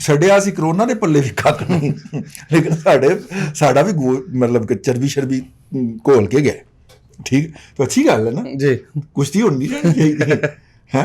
ਛੱਡਿਆ ਸੀ ਕਰੋਨਾ ਦੇ ਪੱਲੇ ਵੀ ਕੱਖ ਨਹੀਂ, ਲੇਕਿਨ ਸਾਡਾ ਵੀ ਮਤਲਬ ਕਿ ਚਰਬੀ ਸ਼ਰਬੀ ਘੋਲ ਕੇ ਗਏ। ਠੀਕ ਤਾਂ ਅੱਛੀ ਗੱਲ ਹੈ ਨਾ ਜੀ। ਕੁਸ਼ਤੀ ਹੋਣੀ ਰਹਿਣੀ ਚਾਹੀਦੀ ਹੈ।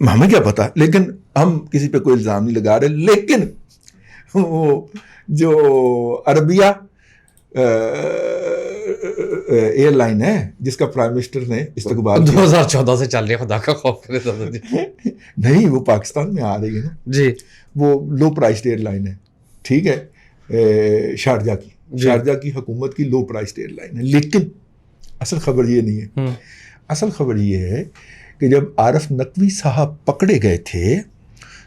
ہمیں کیا پتا, لیکن ہم کسی پہ کوئی الزام نہیں لگا رہے. لیکن وہ جو عربیہ ایئر لائن ہے جس کا پرائم منسٹر نے استقبال 2014 سے چل رہی ہے, خدا کا خوف کرے دادا جی. نہیں, وہ پاکستان میں آ رہی ہے نا جی, وہ لو پرائسڈ ایئر لائن ہے, ٹھیک ہے, شارجہ کی, شارجہ کی حکومت کی لو پرائسڈ ایئر لائن ہے. لیکن اصل خبر یہ نہیں ہے. اصل خبر یہ ہے کہ جب عارف نقوی صاحب پکڑے گئے تھے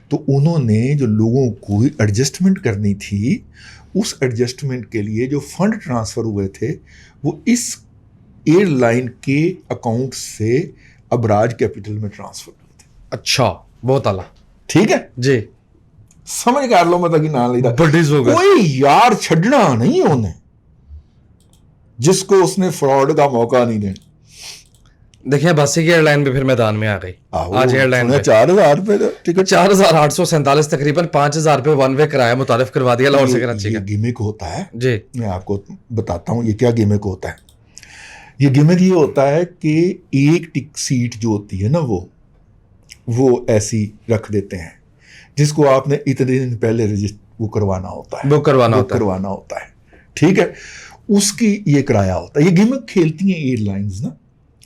تو انہوں نے جو لوگوں کو ایڈجسٹمنٹ کرنی تھی, اس ایڈجسٹمنٹ کے لیے جو فنڈ ٹرانسفر ہوئے تھے وہ اس ایئر لائن کے اکاؤنٹ سے ابراج کیپٹل میں ٹرانسفر ہوئے تھے. اچھا, بہت اعلیٰ, ٹھیک ہے جی, سمجھ کر لو مطلب کہ نام لیتا بڈیز ہو گئے. کوئی یار چھڈنا نہیں انہیں جس کو اس نے فراڈ کا موقع نہیں دینا. دیکھیں باسی کی ایئر لائن بھی پھر میدان میں آ گئی. آج ایئر لائن 4,000 روپے ٹکٹ, 4,847 تقریباً 5,000 روپے ون وے کرایہ متعارف کروا دیا لاہور سے کراچی کا. گیمک ہوتا ہے جی, میں آپ کو بتاتا ہوں یہ کیا گیمک ہوتا ہے. یہ گیمک یہ ہوتا ہے کہ ایک سیٹ جو ہوتی ہے نا وہ ایسی رکھ دیتے ہیں جس کو آپ نے اتنے دن پہلے وہ کروانا ہوتا ہے, بک کروانا ہوتا ہے, ٹھیک ہے, اس کی یہ کرایہ ہوتا ہے. یہ گیمک کھیلتی ہیں ایئر لائنز نا.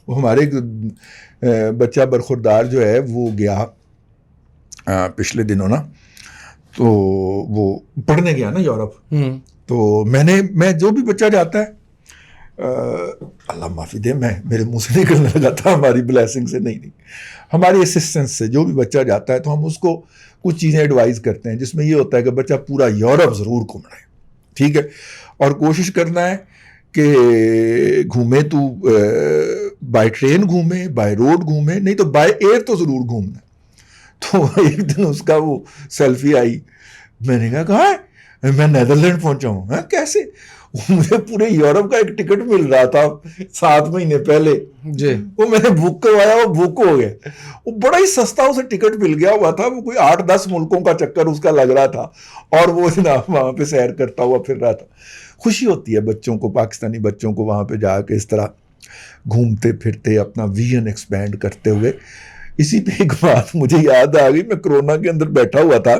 وہ ہمارے بچہ برخوردار جو ہے وہ گیا پچھلے دنوں نا, تو وہ پڑھنے گیا نا یورپ. تو میں جو بھی بچہ جاتا ہے, اللہ معافی دے, میرے منہ سے نکلنے لگا تھا, ہماری بلیسنگ سے نہیں, ہماری اسسٹنس سے جو بھی بچہ جاتا ہے تو ہم اس کو کچھ چیزیں ایڈوائز کرتے ہیں, جس میں یہ ہوتا ہے کہ بچہ پورا یورپ ضرور گھومنا ہے, ٹھیک ہے, اور کوشش کرنا ہے کہ گھومے تو بائی ٹرین گھومے, بائی روڈ گھومے, نہیں تو بائی ایئر تو ضرور گھومنا. تو ایک دن اس کا وہ سیلفی آئی, میں نے کہا ہے میں نیدرلینڈ پہنچا ہوں. کیسے؟ مجھے پورے یورپ کا ایک ٹکٹ مل رہا تھا 7 مہینے پہلے, جی, وہ میں نے بک کروایا, وہ بک ہو گیا. وہ بڑا ہی سستا اسے ٹکٹ مل گیا ہوا تھا, وہ کوئی 8-10 ملکوں کا چکر اس کا لگ رہا تھا, اور وہ جناب وہاں پہ سیر کرتا ہوا پھر رہا تھا. خوشی ہوتی ہے بچوں کو, پاکستانی بچوں کو وہاں پہ جا کے اس طرح گھومتے پھرتے اپنا ویژن ایکسپینڈ کرتے ہوئے. اسی پہ ایک بات مجھے یاد آ گئی, میں کرونا کے اندر بیٹھا ہوا تھا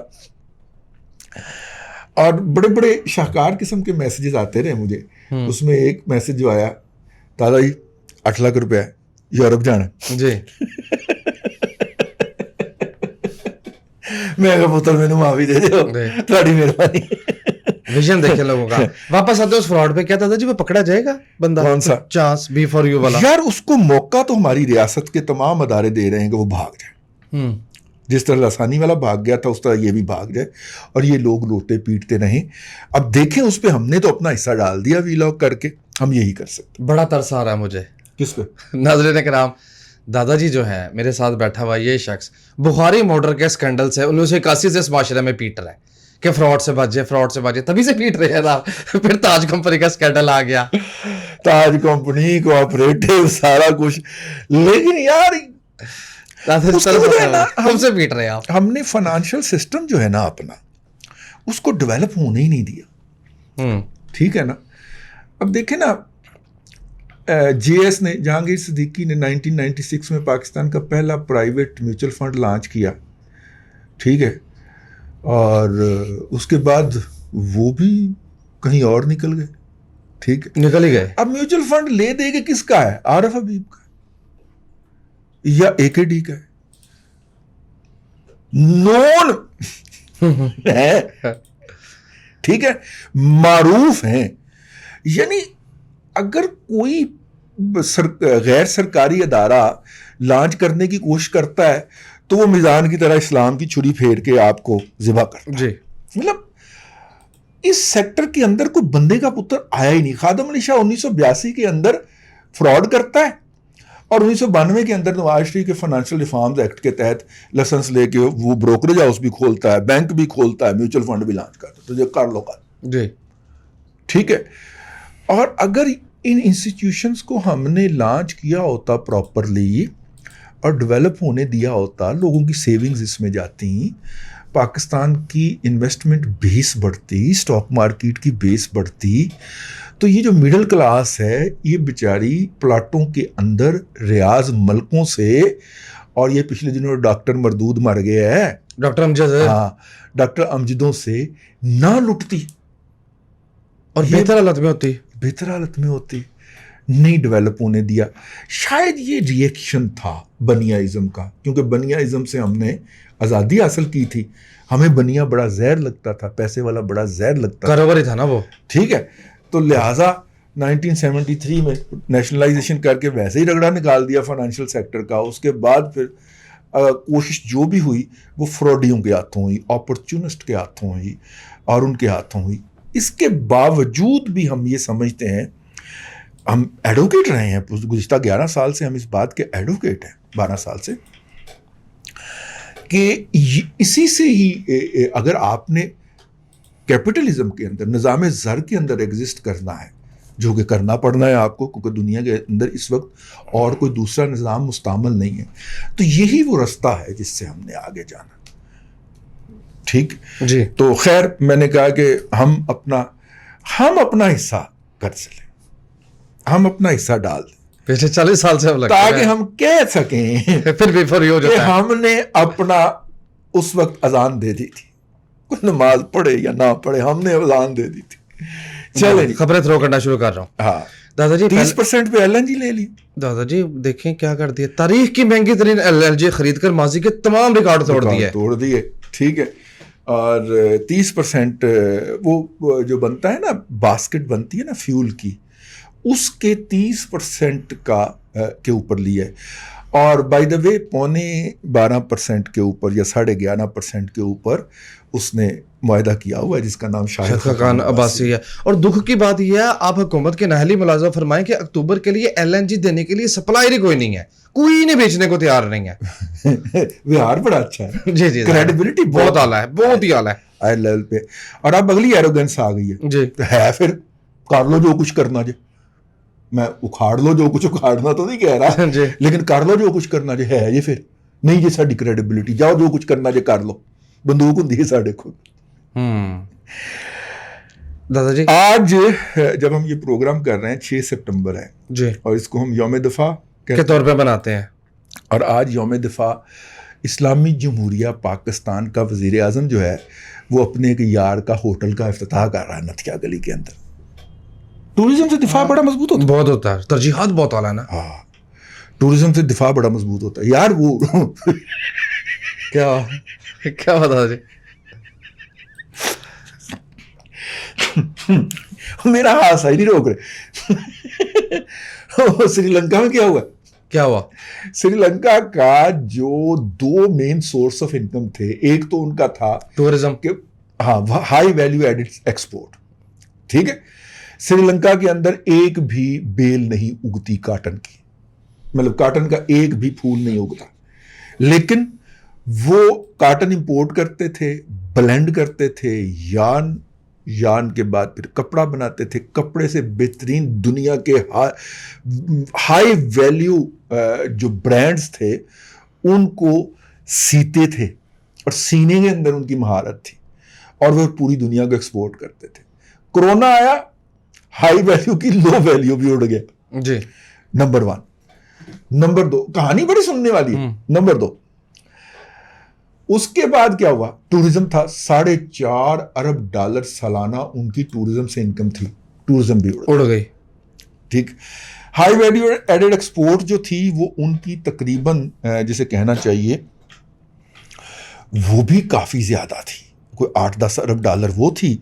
اور بڑے بڑے شاہکار قسم کے میسیجز آتے رہے مجھے. اس میں ایک میسیج جو آیا, دادا جی 8 لاکھ روپے یورپ جانا. جی, میں کہا پتر میں نے معافی دے دو, تھوڑی مہربانی. ویژن دیکھیں لوگوں کا. واپس آتے اس فراڈ پہ, کیا دادا جی وہ پکڑا جائے گا بندہ؟ کون سا چانس بی فار یو والا؟ یار اس کو موقع تو ہماری ریاست کے تمام ادارے دے رہے ہیں کہ وہ بھاگ جائے. جس طرح لسانی والا بھاگ گیا تھا اس طرح یہ بھی بھاگ جائے, اور یہ لوگ لوٹے پیٹتے رہیں. اب دیکھیں اس پہ ہم نے تو اپنا حصہ ڈال دیا ویلاگ کر کے, ہم یہی کر سکتے. بڑا ترس آ رہا ہے مجھے. کس پہ؟ ناظرین کرام, دادا جی جو ہے میرے ساتھ بیٹھا ہوا یہ شخص بخاری موٹر کے اسکینڈل سے 1981 سے اس معاشرے میں پیٹ رہا ہے کہ فراڈ سے بچے, تبھی سے پیٹ رہے تھا. پھر تاج کمپنی کا اسکینڈل آ گیا, تاج کمپنی کوآپریٹو سارا کچھ. لیکن یار ہم سے پیٹ رہے آپ. ہم نے فائنانشیل سسٹم جو ہے نا اپنا, اس کو ڈیولپ ہونے ہی نہیں دیا, ٹھیک ہے نا. اب دیکھیں نا, جے ایس نے, جہانگیر صدیقی نے 1996 میں پاکستان کا پہلا پرائیویٹ میوچل فنڈ لانچ کیا, ٹھیک ہے, اور اس کے بعد وہ بھی کہیں اور نکل گئے, ٹھیک ہے, نکل ہی گئے. اب میوچل فنڈ لے دے کے کس کا ہے؟ عارف حبیب کا یا اے کے ڈی کا ہے؟ نون ہے, ٹھیک ہے, معروف ہیں. یعنی اگر کوئی غیر سرکاری ادارہ لانچ کرنے کی کوشش کرتا ہے تو وہ میزان کی طرح اسلام کی چھری پھیر کے آپ کو ذبح کرتا ہے. جی, مطلب اس سیکٹر کے اندر کوئی بندے کا پتر آیا ہی نہیں. خادم علی شاہ 1982 کے اندر فراڈ کرتا ہے, اور 1992 کے اندر نواز شریف کے فائنانشیل ریفارمز ایکٹ کے تحت لائسنس لے کے وہ بروکریج ہاؤس بھی کھولتا ہے, بینک بھی کھولتا ہے, میوچل فنڈ بھی لانچ کرتا ہے. تو یہ کر لو کر, جی, ٹھیک ہے. اور اگر ان انسٹیٹیوشنز کو ہم نے لانچ کیا ہوتا پراپرلی اور ڈیولپ ہونے دیا ہوتا, لوگوں کی سیونگز اس میں جاتی, پاکستان کی انویسٹمنٹ بیس بڑھتی, اسٹاک مارکیٹ کی بیس بڑھتی, تو یہ جو مڈل کلاس ہے یہ بیچاری پلاٹوں کے اندر ریاض ملکوں سے اور یہ پچھلے دنوں ڈاکٹر مردود مر گیا ہے, ڈاکٹر امجد, ہاں, ڈاکٹر امجدوں سے نہ لٹتی اور بہتر حالت میں ہوتی, بہتر حالت میں ہوتی, نہیں ڈیولپ ہونے دیا. شاید یہ ریئیکشن تھا بنیائزم کا, کیونکہ بنیائزم سے ہم نے آزادی حاصل کی تھی. ہمیں بنیا بڑا زہر لگتا تھا, پیسے والا بڑا زہر لگتا تھا, کاروباری تھا نا وہ, ٹھیک ہے. تو لہٰذا 1973 میں نیشنلائزیشن کر کے ویسے ہی رگڑا نکال دیا فائنینشیل سیکٹر کا. اس کے بعد پھر کوشش جو بھی ہوئی وہ فراڈیوں کے ہاتھوں ہوئی, اپرچونسٹ کے ہاتھوں ہوئی اور ان کے ہاتھوں ہوئی. اس کے باوجود بھی ہم یہ سمجھتے ہیں, ہم ایڈوکیٹ رہے ہیں گزشتہ 11 سال سے, ہم اس بات کے ایڈوکیٹ ہیں 12 سال سے, کہ اسی سے ہی اگر آپ نے کیپٹلزم کے اندر, نظام زر کے اندر ایگزسٹ کرنا ہے, جو کہ کرنا پڑنا ہے آپ کو, کیونکہ دنیا کے اندر اس وقت اور کوئی دوسرا نظام مستعمل نہیں ہے, تو یہی وہ رستہ ہے جس سے ہم نے آگے جانا. ٹھیک جی. تو خیر, میں نے کہا کہ ہم اپنا حصہ کر چلیں, ہم اپنا حصہ ڈال دیں, پچھلے 40 سال سے تاکہ ہم کہہ سکیں پھر بھی فوری ہو کہ جاتا ہے. ہم نے اپنا اس وقت اذان دے دی تھی, کوئی نماز پڑھے یا نہ پڑھے, ہم نے اذان دے دی تھی. چلیں خبریں تھرو کرنا شروع کر رہا ہوں. ہاں, دادا جی 30% پہ LNG لے لی. دادا جی دیکھیں کیا کر دیا, تاریخ کی مہنگی ترین LNG خرید کر ماضی کے تمام ریکارڈ توڑ دیے. ٹھیک ہے. اور 30% وہ جو بنتا ہے نا, باسکٹ بنتی ہے نا فیول کی, اس کے 30% کے اوپر لیا ہے. اور بائی دا وے 12.25% کے اوپر یا 11.5% کے اوپر اس نے معاہدہ کیا ہوا ہے جس کا نام شاہد خاقان عباسی ہے. اور دکھ کی بات یہ ہے, آپ حکومت کے نااہلی ملازمہ فرمائیں کہ اکتوبر کے لیے LNG دینے کے لیے سپلائر ہی کوئی نہیں ہے, کوئی نہیں بیچنے کو تیار نہیں ہے. بہار بڑا اچھا ہے, جی جی, کریڈیبلٹی بہت اعلیٰ ہے, بہت ہی اعلیٰ ہے ہائی لیول پہ. اور اب اگلی ایروگنس آ گئی ہے جی, ہے پھر کر لو جو کچھ کرنا جے, میں اکھاڑ لو جو کچھ اکھاڑنا تو نہیں کہہ رہا جی, لیکن کر لو جو کچھ کرنا جے ہے یہ, پھر نہیں جی ساری کریڈیبلٹی, جاؤ جو کچھ کرنا جے کر لو, بندوق ہوں ساڑھے کو. دادا جی آج جب ہم یہ پروگرام کر رہے ہیں 6 سپٹمبر ہے جی, اور اس کو ہم یوم دفاع کے طور پہ بناتے ہیں, اور آج یوم دفاع اسلامی جمہوریہ پاکستان کا وزیر اعظم جو ہے وہ اپنے ایک یار کا ہوٹل کا افتتاح کر رہا ہے نتھیا گلی کے اندر. ٹورزم سے دفاع بڑا مضبوط ہوتا ہے, بہت ہوتا ہے, ترجیحات بہت اعلیٰ ہے نا. ہاں, ٹورزم سے دفاع بڑا مضبوط ہوتا ہے یار. وہ کیا بتا جی, میرا ہاتھ ہی نہیں روک رہے. سری لنکا میں کیا ہوا, سری لنکا کا جو 2 مین سورس آف انکم تھے, ایک تو ان کا تھا ٹورزم, کہ ہاں ہائی ویلیو ایڈڈ ایکسپورٹ. ٹھیک ہے, سری لنکا کے اندر ایک بھی بیل نہیں اگتی کاٹن کی, مطلب کاٹن کا ایک بھی پھول نہیں اگتا, لیکن وہ کاٹن امپورٹ کرتے تھے, بلینڈ کرتے تھے, یارن کے بعد پھر کپڑا بناتے تھے, کپڑے سے بہترین دنیا کے ہائی ویلیو جو برانڈز تھے ان کو سیتے تھے, اور سینے کے اندر ان کی مہارت تھی, اور وہ پوری دنیا کو ایکسپورٹ کرتے تھے. کرونا آیا, ہائی ویلیو کی لو ویلیو بھی اڑ گیا جی. نمبر 1. نمبر 2, کہانی بڑی سننے والی ہے. نمبر 2, اس کے بعد کیا ہوا, ٹورزم تھا. $4.5 ارب سالانہ ان کی ٹورزم سے انکم تھی, ٹورزم بھی اڑ گئی. ٹھیک. ہائی ویلیو ایڈڈ ایکسپورٹ جو تھی وہ ان کی تقریباً جسے کہنا چاہیے وہ بھی کافی زیادہ تھی, کوئی $8-10 ارب وہ تھی.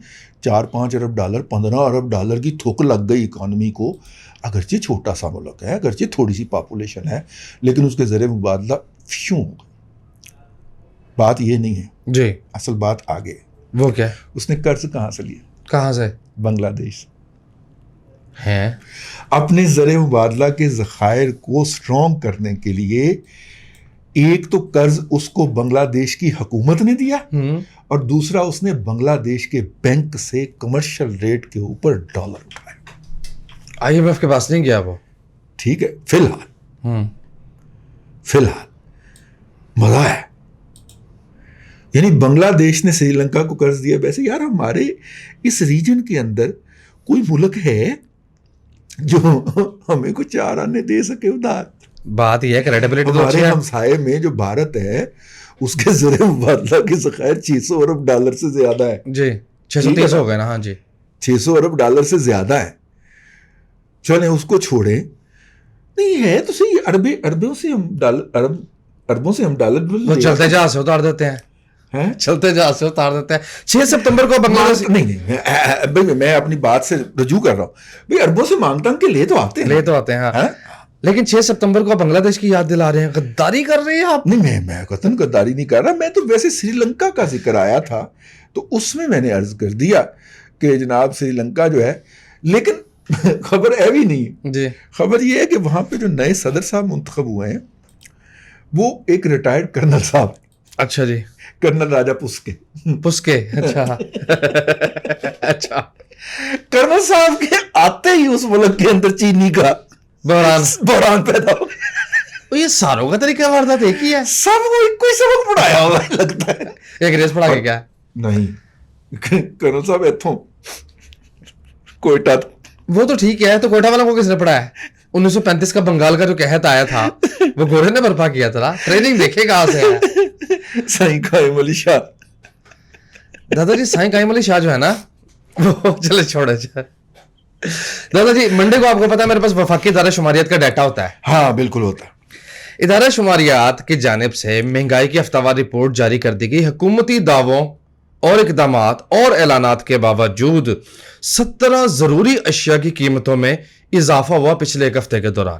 $4-5 ارب $15 ارب کی تھوک لگ گئی اکانومی کو. اگرچہ چھوٹا سا ملک ہے, اگرچہ تھوڑی سی پاپولیشن ہے, لیکن اس کے زر مبادلہ فیوں. بات یہ نہیں ہے جی, اصل بات آگے. وہ کیا, اس نے قرض کہاں سے لیا, کہاں سے, بنگلہ دیش ہیں. اپنے زر مبادلہ کے ذخائر کو سٹرونگ کرنے کے لیے ایک تو قرض اس کو بنگلہ دیش کی حکومت نے دیا, اور دوسرا اس نے بنگلہ دیش کے بینک سے کمرشل ریٹ کے اوپر ڈالر اٹھائے. IMF کے پاس نہیں گیا وہ. ٹھیک ہے, فی الحال مزہ ہے. یعنی بنگلہ دیش نے سری لنکا کو قرض دیا. ویسے یار ہمارے اس ریجن کے اندر کوئی ملک ہے جو ہمیں کچھ 4 آنے دے سکے ادھار؟ بات یہ ہے کریڈیبلٹی تو ہمارے اچھی ہے. ہمسائے میں جو بھارت ہے اس کے زر مبادلہ کی ذخائر $600 ارب سے زیادہ ہے. جی 630 ہو گئے نا. ہاں جی $600 ارب سے زیادہ ہے. چلیں اس کو چھوڑیں. نہیں ہے تو صحیح, اربوں سے ہم ڈالر, اربوں سے ہم ڈالر وہ چلتے جہاز سے اتار دیتے ہیں. چلتے جہاز سے اتار دیتے ہیں. 6 سپتمبر کو بنگلہ دیش نہیں, میں اپنی بات سے رجوع کر رہا ہوں بھائی, اربوں سے مانگ تانگ کے لے تو آتے ہیں. ہاں لیکن 6 سپتمبر کو بنگلہ دیش کی یاد دلا رہے ہیں. غداری کر رہے ہیں آپ. نہیں, میں قطعاً غداری نہیں کر رہا. میں تو ویسے سری لنکا کا ذکر آیا تھا تو اس میں نے عرض کر دیا کہ جناب سری لنکا جو ہے, لیکن خبر ایوی نہیں جی. خبر یہ ہے کہ وہاں پہ جو نئے صدر صاحب منتخب ہوئے ہیں وہ ایک ریٹائرڈ کرنل صاحب. اچھا جی. کرنل راجا پسکے. اچھا اچھا. کرنل صاحب کے آتے ہی اس ملک کے اندر چینی کا بحران پیدا ہو گیا. یہ ساروں کا طریقہ واردات ایک ہی ہے. سب کو کوئی سبق پڑھایا ہوگا لگتا ہے. ایک ریس پڑھا کے کیا نہیں, کرنل صاحب ایتھوں کوئٹہ. وہ تو ٹھیک ہے, تو کوئٹہ والوں کو کس نے پڑھایا ہے؟ 1935 کا بنگال کا جو قحط آیا تھا وہ گورے نے برپا کیا تھا. ٹریننگ دیکھے کہاں سے ہے. سائیں قائم علی شاہ. دادا جی سائیں قائم علی شاہ جو ہے نا وہ چلے چھوڑے جائے. دادا جی منڈے کو آپ کو پتا ہے میرے پاس وفاقی ادارہ شماریات کا ڈیٹا ہوتا ہے. ہاں بالکل ہوتا ہے. ادارہ شماریات کی جانب سے مہنگائی کی ہفتہ وار رپورٹ جاری کر دی گئی. حکومتی دعووں اور اقدامات اور اعلانات کے باوجود 17 ضروری اشیاء کی قیمتوں میں اضافہ ہوا پچھلے ایک ہفتے کے دوران.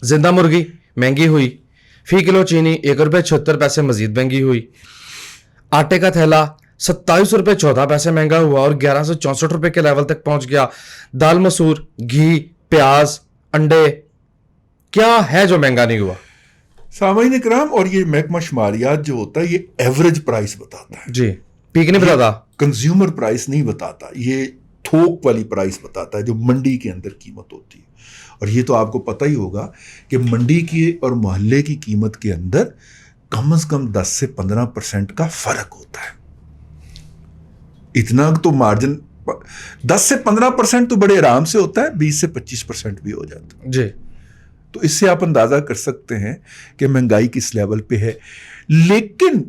زندہ مرغی مہنگی ہوئی, فی کلو چینی ₹1.76 مزید مہنگی ہوئی, آٹے کا تھیلا ₹27.14 مہنگا ہوا اور ₹1164 کے لیول تک پہنچ گیا. دال مسور, گھی, پیاز, انڈے, کیا ہے جو مہنگا نہیں ہوا؟ سامعین اکرام, اور یہ محکمہ شماریات جو ہوتا ہے یہ ایوریج پرائس بتاتا ہے جی, پیک نہیں بتاتا, کنزیومر پرائس نہیں بتاتا, یہ تھوک والی پرائس بتاتا ہے جو منڈی کے اندر قیمت ہوتی ہے. اور یہ تو آپ کو پتہ ہی ہوگا کہ منڈی کی اور محلے کی قیمت کے اندر کم از کم 10 سے 15% کا فرق ہوتا ہے. اتنا تو مارجن 10 سے 15% تو بڑے آرام سے ہوتا ہے, 20 سے 25% بھی ہو جاتا ہے. جی. تو اس سے آپ اندازہ کر سکتے ہیں کہ مہنگائی کس لیول پہ ہے. لیکن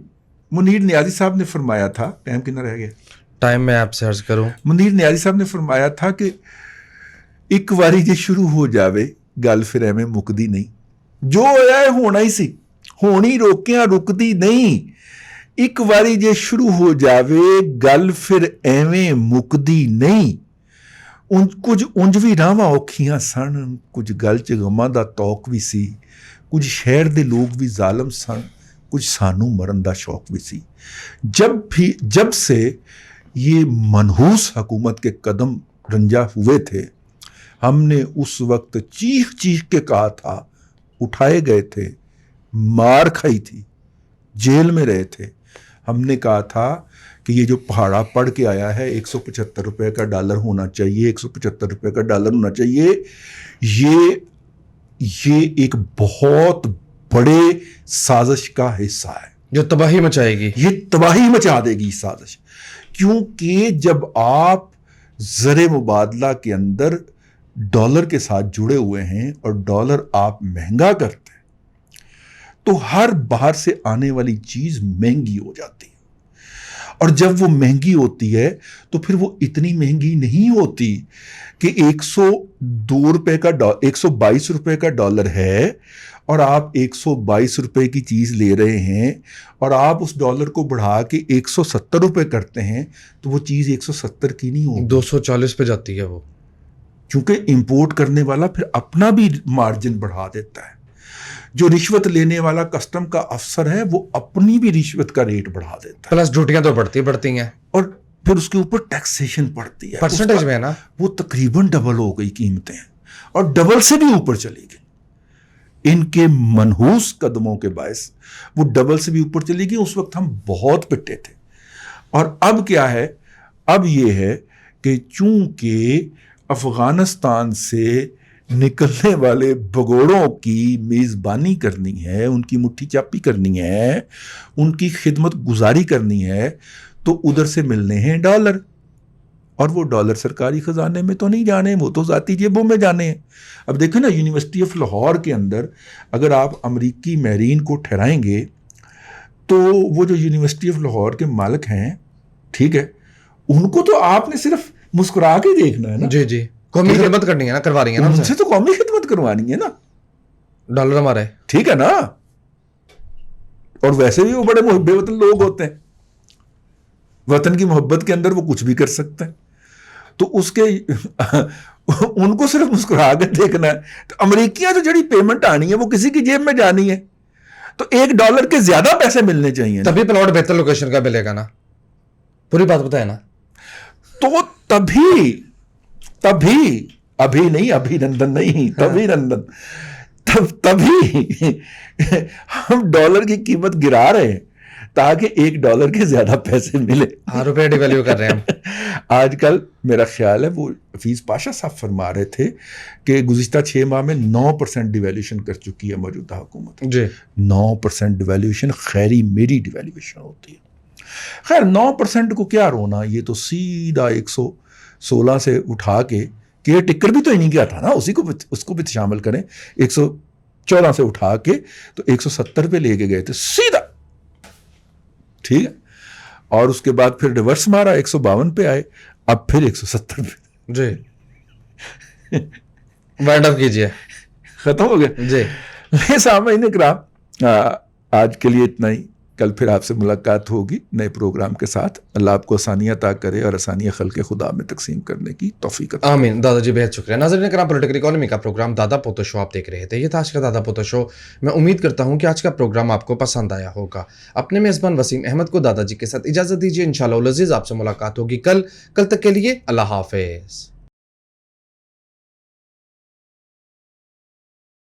منیر نیازی صاحب نے فرمایا تھا, ٹائم کتنا رہ گیا؟ ٹائم میں آپ سے عرض کروں, منیر نیازی صاحب نے فرمایا تھا کہ ایک واری جے شروع ہو جاوے گل پھر ایویں مکدی نہیں. جو ہویا ہے ہونا ہی سی, ہونی روکیاں رکدی نہیں. ایک واری جے شروع ہو جاوے گل پھر ایویں مکدی نہیں. کچھ انج بھی راواں اوکھیاں سن, کچھ گل چ غماں دا توق بھی سی, کچھ شہر دے لوگ بھی ظالم سن, کچھ سانو مرن دا شوق بھی سی. جب سے یہ منحوس حکومت کے قدم رنجا ہوئے تھے, ہم نے اس وقت چیخ چیخ کے کہا تھا, اٹھائے گئے تھے, مار کھائی تھی, جیل میں رہے تھے. ہم نے کہا تھا کہ یہ جو پہاڑا پڑ کے آیا ہے $175 کا ڈالر ہونا چاہیے, $175 کا ڈالر ہونا چاہیے, یہ ایک بہت بڑے سازش کا حصہ ہے جو تباہی مچائے گی. یہ تباہی مچا دے گی سازش. کیونکہ جب آپ زر مبادلہ کے اندر ڈالر کے ساتھ جڑے ہوئے ہیں اور ڈالر آپ مہنگا کرتے ہیں تو ہر باہر سے آنے والی چیز مہنگی ہو جاتی ہے. اور جب وہ مہنگی ہوتی ہے تو پھر وہ اتنی مہنگی نہیں ہوتی کہ $122 کا ڈالر ہے اور آپ $122 کی چیز لے رہے ہیں اور آپ اس ڈالر کو بڑھا کے $170 کرتے ہیں تو وہ چیز 170 کی نہیں ہوگی, 240 پہ جاتی ہے وہ. کیونکہ امپورٹ کرنے والا پھر اپنا بھی مارجن بڑھا دیتا ہے. جو رشوت لینے والا کسٹم کا افسر ہے وہ اپنی بھی رشوت کا ریٹ بڑھا دیتا ہے. پلس ڈیوٹیاں تو بڑھتی ہیں اور پھر اس کے اوپر ٹیکسیشن پڑتی ہے, پرسنٹیج میں ہے نا, وہ تقریباً ڈبل ہو گئی قیمتیں, اور ڈبل سے بھی اوپر چلی گئی. ان کے منحوس قدموں کے باعث وہ ڈبل سے بھی اوپر چلی گئی. اس وقت ہم بہت پٹے تھے. اور اب کیا ہے, اب یہ ہے کہ چونکہ افغانستان سے نکلنے والے بگوڑوں کی میزبانی کرنی ہے, ان کی مٹھی چاپی کرنی ہے, ان کی خدمت گزاری کرنی ہے, تو ادھر سے ملنے ہیں ڈالر. اور وہ ڈالر سرکاری خزانے میں تو نہیں جانے, وہ تو ذاتی جیبوں میں جانے ہیں. اب دیکھیں نا, یونیورسٹی آف لاہور کے اندر اگر آپ امریکی مہرین کو ٹھہرائیں گے تو وہ جو یونیورسٹی آف لاہور کے مالک ہیں, ٹھیک ہے, ان کو تو آپ نے صرف مسکرا کے دیکھنا ہے نا. جی جی, قومی خدمت کرنی ہے نا, کروا رہی ہیں نا ان سے تو قومی خدمت کروانی ہے نا, ڈالر ہمارے, ٹھیک ہے نا. اور ویسے بھی وہ بڑے محب وطن لوگ ہوتے ہیں, وطن کی محبت کے اندر وہ کچھ بھی کر سکتے ہیں. تو اس کے ان کو صرف مسکرا کے دیکھنا ہے. تو امریکیاں تو جڑی پیمنٹ آنی ہے وہ کسی کی جیب میں جانی ہے, تو $1 کے زیادہ پیسے ملنے چاہیے, تبھی پلاٹ بہتر لوکیشن کا ملے گا نا, پوری بات بتائے نا. تو تبھی ابھی نہیں, ابھی نندن نہیں, تبھی نندن, تبھی ہم ڈالر کی قیمت گرا رہے ہیں تاکہ $1 کے زیادہ پیسے ملے. روپے ڈی ویلیو کر رہے ہیں ہم. آج کل میرا خیال ہے وہ حفیظ پاشا صاحب فرما رہے تھے کہ گزشتہ 6 ماہ میں 9% ڈیویلیوشن کر چکی ہے موجودہ حکومت. جی 9% ڈیویلیوشن خیری میری ڈیویلیوشن ہوتی ہے. خیر 9% کو کیا رونا, یہ تو سیدھا 116 سے اٹھا کے کہ ٹکر بھی تو ہی نہیں کیا تھا نا, اس کو بھی شامل کریں, 114 سے اٹھا کے تو 170 پہ لے کے گئے تھے سیدھا, ٹھیک ہے. اور اس کے بعد پھر ریورس مارا, 152 پہ آئے, اب پھر 170 پہ. جی وائنڈ اپ کیجئے, ختم ہو گیا. جی سامعین کرام, آج کے لیے اتنا ہی. کل پھر آپ سے ملاقات ہوگی نئے پروگرام کے ساتھ. اللہ آپ کو آسانیاں عطا کرے اور آسانیاں خلق خدا میں تقسیم کرنے کی توفیق عطا. آمین. دادا جی بہت شکریہ. ناظرین کرام, پولیٹیکل اکانومی کا پروگرام دادا پوتا شو آپ دیکھ رہے تھے. یہ تھا آج کا دادا پوتا شو. میں امید کرتا ہوں کہ آج کا پروگرام آپ کو پسند آیا ہوگا. اپنے میزبان وسیم احمد کو دادا جی کے ساتھ اجازت دیجیے. انشاءاللہ العزیز آپ سے ملاقات ہوگی کل تک کے لیے اللہ حافظ.